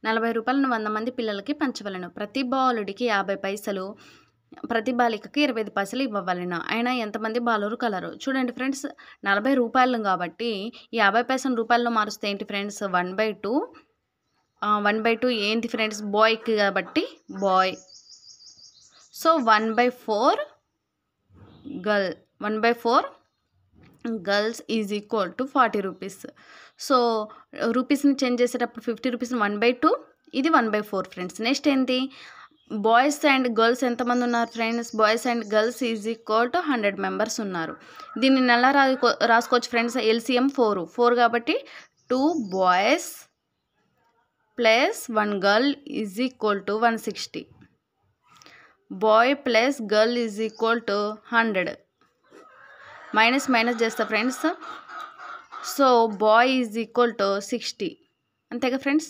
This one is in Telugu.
40 రూపాయలను 100 మంది పిల్లలకి పంచవలెను. ప్రతి బాలుడికి 50 పైసలు, ప్రతి బాలికకి 25 పైసలు ఇవ్వవలెను. అయినా ఎంతమంది బాలురు కలరు? చూడండి ఫ్రెండ్స్, 40 రూపాయలు కాబట్టి ఈ 50 పైసలు రూపాయల్లో మారుస్తే ఏంటి ఫ్రెండ్స్? 1/2 1/2 ఏంటి ఫ్రెండ్స్? బాయ్కి కాబట్టి boy. So 1/4 girl, 1/4 girls is equal to 40 rupees. So రూపీస్ని చేంజ్ చేసేటప్పుడు 50 రూపీస్ని 1/2, ఇది 1/4 ఫ్రెండ్స్. నెక్స్ట్ ఏంటి? బాయ్స్ అండ్ గర్ల్స్ ఎంతమంది ఉన్నారు friends? Boys and girls is equal to 100 members ఉన్నారు. దీన్ని ఎలా రాసుకోవచ్చు ఫ్రెండ్స్? ఎల్సిఎం 4 కాబట్టి 2 boys plus 1 girl is equal to 160. Boy plus girl is equal to 100. Minus చేస్తా friends. So boy is equal to 60. అంతేగా ఫ్రెండ్స్?